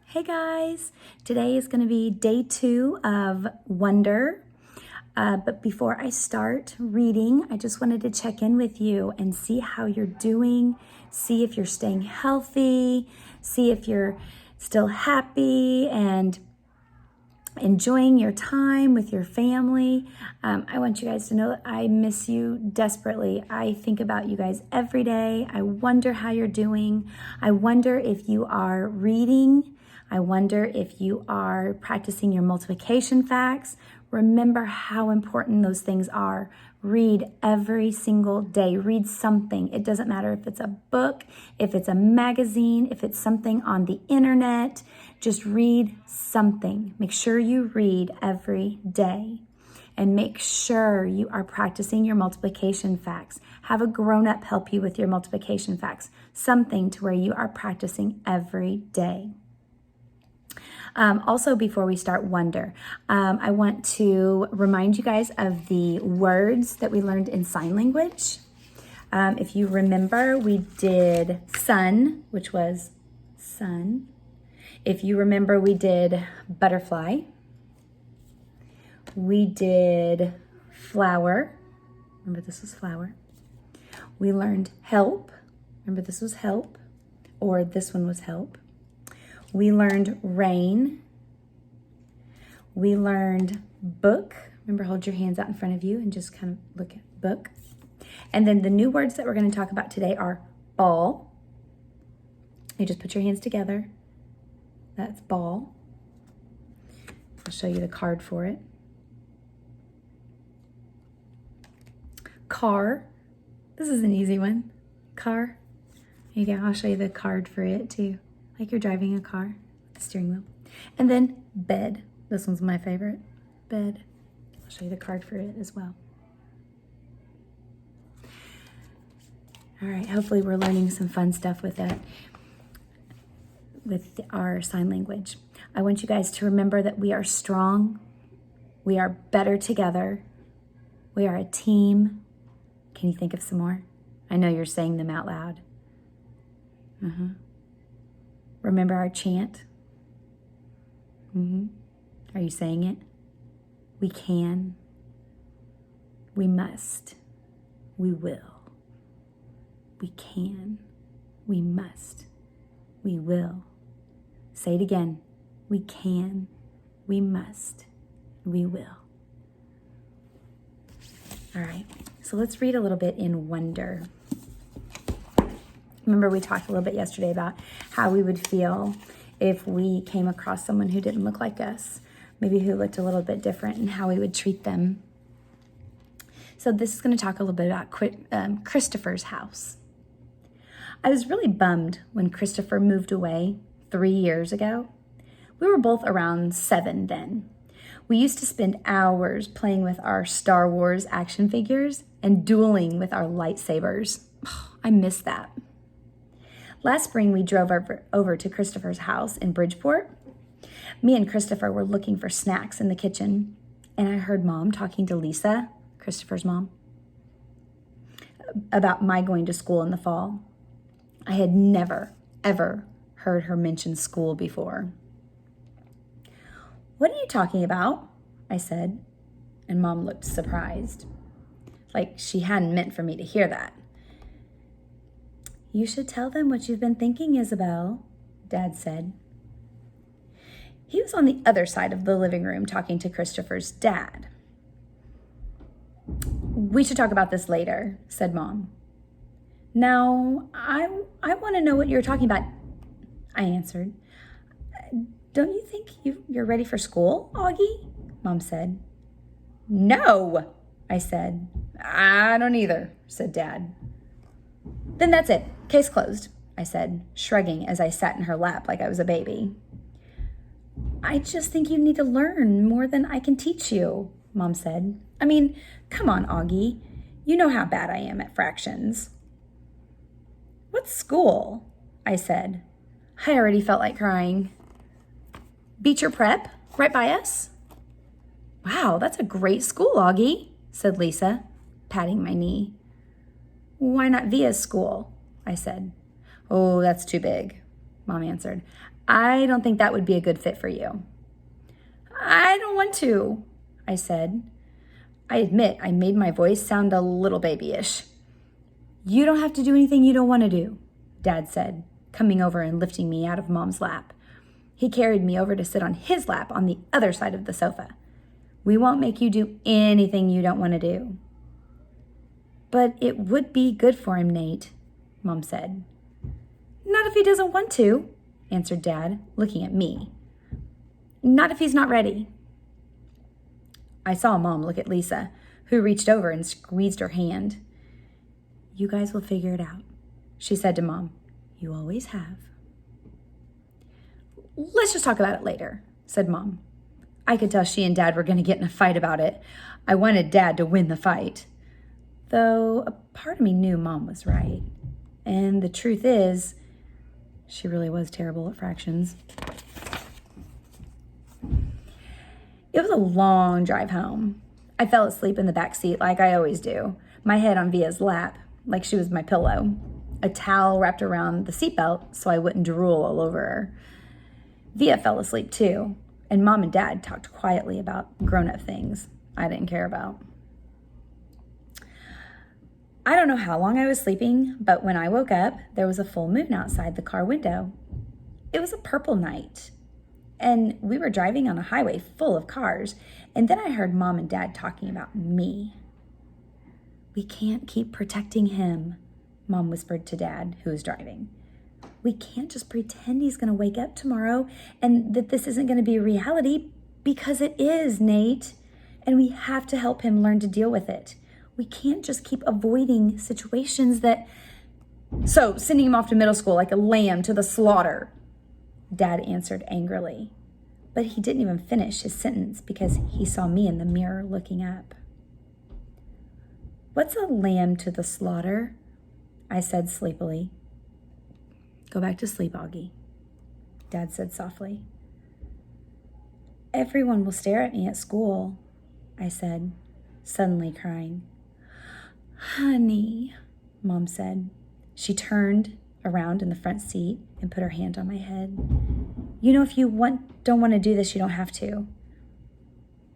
Hey guys, today is going to be day 2 of Wonder. But before I start reading, I just wanted to check in with you and see how you're doing, see if you're staying healthy, see if you're still happy and enjoying your time with your family. I want you guys to know that I miss you desperately. I think about you guys every day. I wonder how you're doing. I wonder if you are reading. I wonder if you are practicing your multiplication facts. Remember how important those things are. Read every single day. Read something. It doesn't matter if it's a book, if it's a magazine, if it's something on the internet. Just read something. Make sure you read every day. And make sure you are practicing your multiplication facts. Have a grown-up help you with your multiplication facts. Something to where you are practicing every day. Also, before we start Wonder, I want to remind you guys of the words that we learned in sign language. If you remember, we did sun, which was sun. If you remember, we did butterfly. We did flower. Remember, this was flower. We learned help. Remember, this was help, or this one was help. We learned rain. We learned book. Remember, hold your hands out in front of you and just kind of look at book. And then the new words that we're going to talk about today are ball. You just put your hands together. That's ball. I'll show you the card for it. Car. This is an easy one. Car. There you go. I'll show you the card for it too. Like you're driving a car, the steering wheel. And then bed. This one's my favorite. Bed. I'll show you the card for it as well. All right, hopefully we're learning some fun stuff with it, with our sign language. I want you guys to remember that we are strong. We are better together. We are a team. Can you think of some more? I know you're saying them out loud. Remember our chant? Are you saying it? We can. We must. We will. We can. We must. We will. Say it again. We can. We must. We will. All right. So let's read a little bit in Wonder. Remember, we talked a little bit yesterday about how we would feel if we came across someone who didn't look like us, maybe who looked a little bit different, and how we would treat them. So this is going to talk a little bit about Christopher's house. I was really bummed when Christopher moved away 3 years ago. We were both around 7 then. We used to spend hours playing with our Star Wars action figures and dueling with our lightsabers. I miss that. Last spring, we drove over to Christopher's house in Bridgeport. Me and Christopher were looking for snacks in the kitchen, and I heard Mom talking to Lisa, Christopher's mom, about my going to school in the fall. I had never, ever heard her mention school before. "What are you talking about?" I said, and Mom looked surprised, like she hadn't meant for me to hear that. "You should tell them what you've been thinking, Isabel," Dad said. He was on the other side of the living room talking to Christopher's dad. "We should talk about this later," said Mom. "Now, I want to know what you're talking about," I answered. "Don't you think you're ready for school, Augie?" Mom said. "No," I said. "I don't either," said Dad. "Then that's it. Case closed," I said, shrugging as I sat in her lap like I was a baby. "I just think you need to learn more than I can teach you," Mom said. "I mean, come on, Augie. You know how bad I am at fractions." "What's school?" I said. I already felt like crying. "Beecher Prep, right by us." "Wow, that's a great school, Augie," said Lisa, patting my knee. "Why not Via's school?" I said. "Oh, that's too big." Mom answered. I don't think that would be a good fit for you. I don't want to, I said. I admit I made my voice sound a little babyish. You don't have to do anything you don't want to do, Dad said, coming over and lifting me out of Mom's lap. He carried me over to sit on his lap on the other side of the sofa. We won't make you do anything you don't want to do. But it would be good for him, Nate, Mom said. Not if he doesn't want to, answered Dad, looking at me. Not if he's not ready. I saw Mom look at Lisa, who reached over and squeezed her hand. You guys will figure it out, she said to Mom. You always have. Let's just talk about it later, said Mom. I could tell she and Dad were going to get in a fight about it. I wanted Dad to win the fight. Though a part of me knew Mom was right. And the truth is, she really was terrible at fractions. It was a long drive home. I fell asleep in the back seat like I always do, my head on Via's lap, like she was my pillow, a towel wrapped around the seatbelt so I wouldn't drool all over her. Via fell asleep too, and Mom and Dad talked quietly about grown-up things I didn't care about. I don't know how long I was sleeping, but when I woke up, there was a full moon outside the car window. It was a purple night, and we were driving on a highway full of cars, and then I heard Mom and Dad talking about me. We can't keep protecting him, Mom whispered to Dad, who was driving. We can't just pretend he's going to wake up tomorrow and that this isn't going to be a reality, because it is, Nate, and we have to help him learn to deal with it. We can't just keep avoiding situations that... So, sending him off to middle school like a lamb to the slaughter, Dad answered angrily. But he didn't even finish his sentence because he saw me in the mirror looking up. What's a lamb to the slaughter? I said sleepily. Go back to sleep, Augie, Dad said softly. Everyone will stare at me at school, I said, suddenly crying. Honey, Mom said. She turned around in the front seat and put her hand on my head. You know, if you don't want to do this, you don't have to.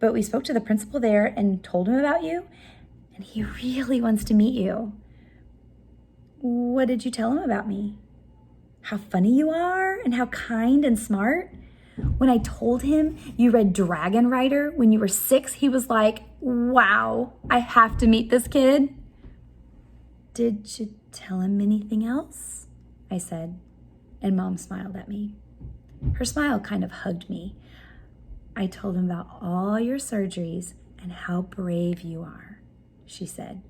But we spoke to the principal there and told him about you, and he really wants to meet you. What did you tell him about me? How funny you are and how kind and smart. When I told him you read Dragon Rider when you were 6, he was like, wow, I have to meet this kid. Did you tell him anything else? I said, and Mom smiled at me. Her smile kind of hugged me. I told him about all your surgeries and how brave you are, she said.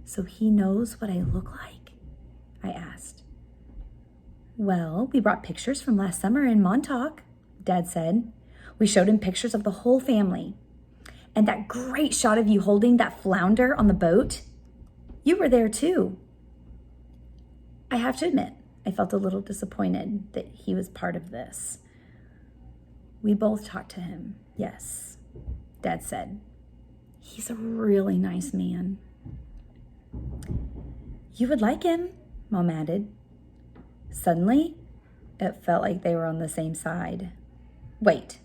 So he knows what I look like? I asked. Well, we brought pictures from last summer in Montauk, Dad said. We showed him pictures of the whole family. And that great shot of you holding that flounder on the boat, you were there too. I have to admit, I felt a little disappointed that he was part of this. We both talked to him, yes, Dad said. He's a really nice man. You would like him, Mom added. Suddenly, it felt like they were on the same side. Wait,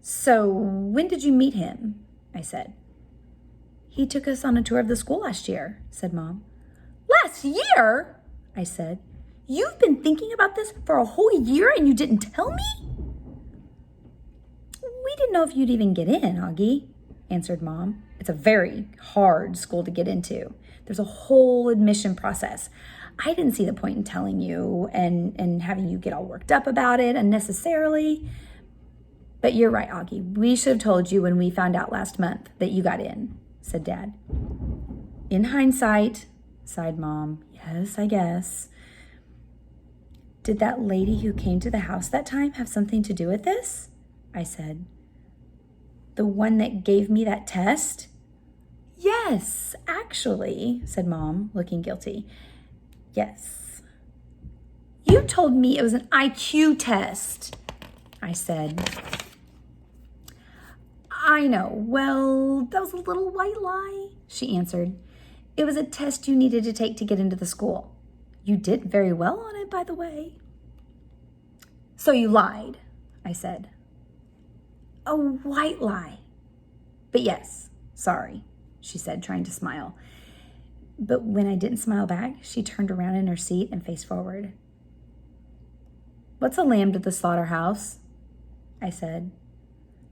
so when did you meet him? I said. He took us on a tour of the school last year, said Mom. Last year? I said. You've been thinking about this for a whole year and you didn't tell me? We didn't know if you'd even get in, Augie, answered Mom. It's a very hard school to get into. There's a whole admission process. I didn't see the point in telling you and having you get all worked up about it unnecessarily. But you're right, Augie. We should have told you when we found out last month that you got in, said Dad. In hindsight, sighed Mom. Yes, I guess. Did that lady who came to the house that time have something to do with this? I said. The one that gave me that test? Yes, actually, said Mom, looking guilty. Yes. You told me it was an IQ test, I said. I know. Well, that was a little white lie, she answered. It was a test you needed to take to get into the school. You did very well on it, by the way. So you lied, I said. A white lie. But yes, sorry, she said, trying to smile. But when I didn't smile back, she turned around in her seat and faced forward. What's a lamb to the slaughterhouse? I said.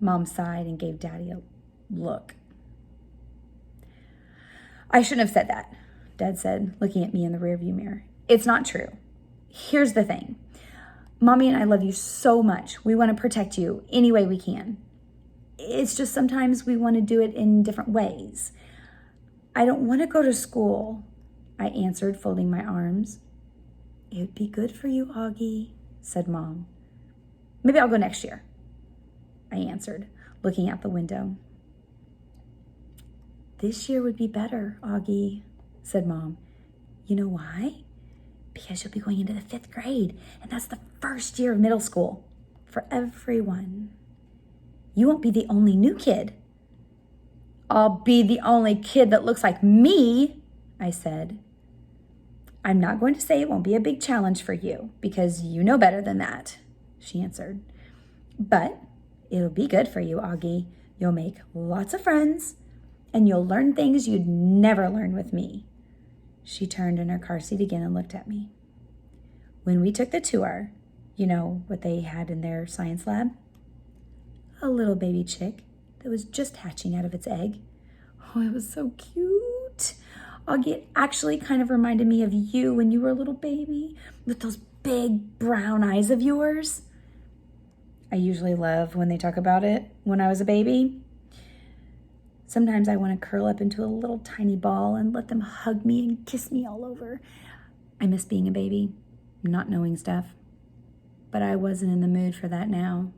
Mom sighed and gave Daddy a look. I shouldn't have said that, Dad said, looking at me in the rearview mirror. It's not true. Here's the thing. Mommy and I love you so much. We want to protect you any way we can. It's just sometimes we want to do it in different ways. I don't want to go to school, I answered, folding my arms. It would be good for you, Augie, said Mom. Maybe I'll go next year, I answered, looking out the window. This year would be better, Augie, said Mom. You know why? Because you'll be going into the 5th grade, and that's the first year of middle school for everyone. You won't be the only new kid. I'll be the only kid that looks like me, I said. I'm not going to say it won't be a big challenge for you, because you know better than that, she answered. But it'll be good for you, Augie. You'll make lots of friends, and you'll learn things you'd never learn with me. She turned in her car seat again and looked at me. When we took the tour, you know what they had in their science lab? A little baby chick that was just hatching out of its egg. Oh, it was so cute. Augie, it actually kind of reminded me of you when you were a little baby with those big brown eyes of yours. I usually love when they talk about it when I was a baby. Sometimes I want to curl up into a little tiny ball and let them hug me and kiss me all over. I miss being a baby, not knowing stuff. But I wasn't in the mood for that now.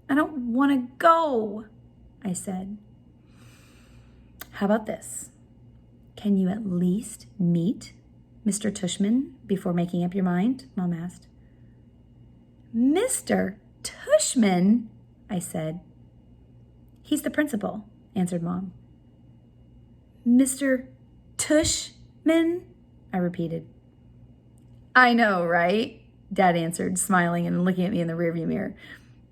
I don't want to go, I said. How about this? Can you at least meet Mr. Tushman before making up your mind? Mom asked. Mr. Tushman, I said. He's the principal, answered Mom. Mr. Tushman, I repeated. I know, right? Dad answered, smiling and looking at me in the rearview mirror.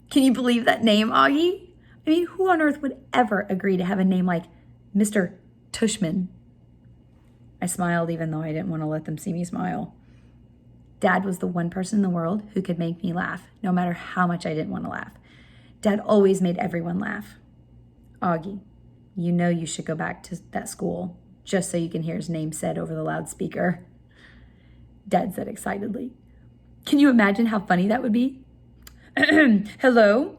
Can you believe that name, Augie? I mean, who on earth would ever agree to have a name like Mr. Tushman? I smiled even though I didn't want to let them see me smile. Dad was the one person in the world who could make me laugh, no matter how much I didn't want to laugh. Dad always made everyone laugh. Augie, you know you should go back to that school just so you can hear his name said over the loudspeaker. Dad said excitedly. Can you imagine how funny that would be? Hello,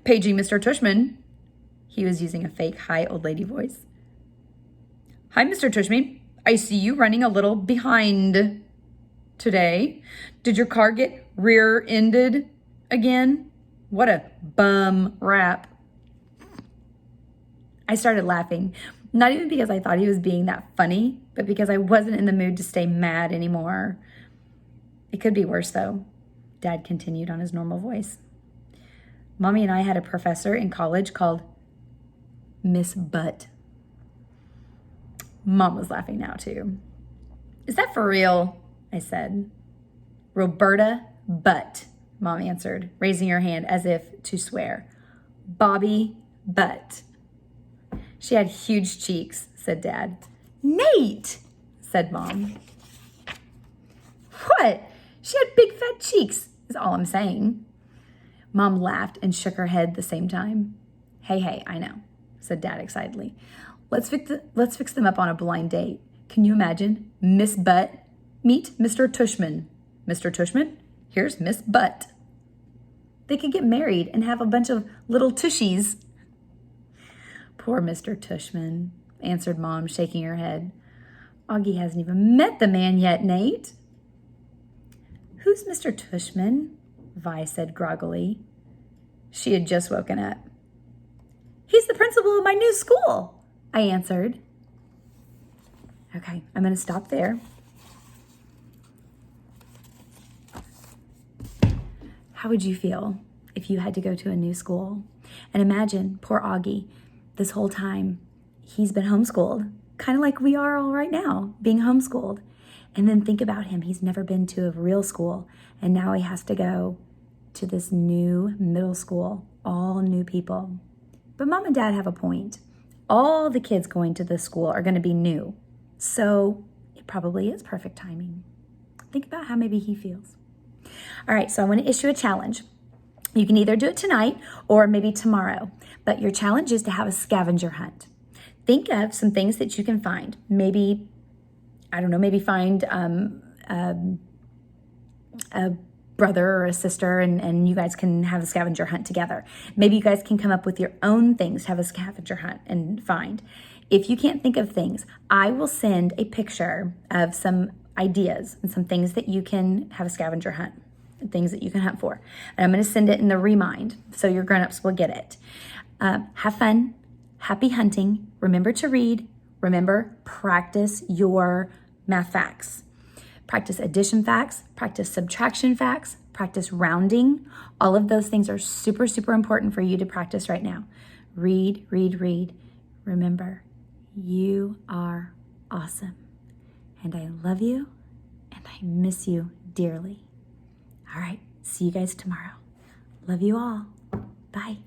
paging Mr. Tushman. He was using a fake high old lady voice. Hi, Mr. Tushman. I see you running a little behind today. Did your car get rear-ended again? What a bum rap. I started laughing, not even because I thought he was being that funny, but because I wasn't in the mood to stay mad anymore. It could be worse, though, Dad continued on his normal voice. Mommy and I had a professor in college called Miss Butt. Mom was laughing now, too. Is that for real? I said. Roberta Butt, Mom answered, raising her hand as if to swear. Bobby Butt. She had huge cheeks, said Dad. Nate, said Mom. What? She had big fat cheeks, is all I'm saying. Mom laughed and shook her head at the same time. Hey, I know, said Dad excitedly. Let's fix them up on a blind date. Can you imagine? Miss Butt, meet Mr. Tushman. Mr. Tushman, here's Miss Butt. They could get married and have a bunch of little tushies. Poor Mr. Tushman, answered Mom, shaking her head. Augie hasn't even met the man yet, Nate. Who's Mr. Tushman? Vi said groggily. She had just woken up. He's the principal of my new school, I answered. Okay, I'm going to stop there. How would you feel if you had to go to a new school? And imagine poor Augie, this whole time, he's been homeschooled, kind of like we are all right now, being homeschooled. And then think about him. He's never been to a real school, and now he has to go to this new middle school, all new people. But mom and dad have a point. All the kids going to this school are going to be new. So it probably is perfect timing. Think about how maybe he feels. All right, so I want to issue a challenge. You can either do it tonight or maybe tomorrow, but your challenge is to have a scavenger hunt. Think of some things that you can find. Maybe, I don't know, maybe find a brother or a sister and you guys can have a scavenger hunt together. Maybe you guys can come up with your own things to have a scavenger hunt and find. If you can't think of things, I will send a picture of some ideas and some things that you can have a scavenger hunt, things that you can hunt for. And I'm going to send it in the remind so your grown-ups will get it. Have fun. Happy hunting. Remember to read. Remember, practice your math facts. Practice addition facts, practice subtraction facts, practice rounding. All of those things are super, super important for you to practice right now. Read, read, read. Remember, you are awesome. And I love you and I miss you dearly. All right, see you guys tomorrow. Love you all. Bye.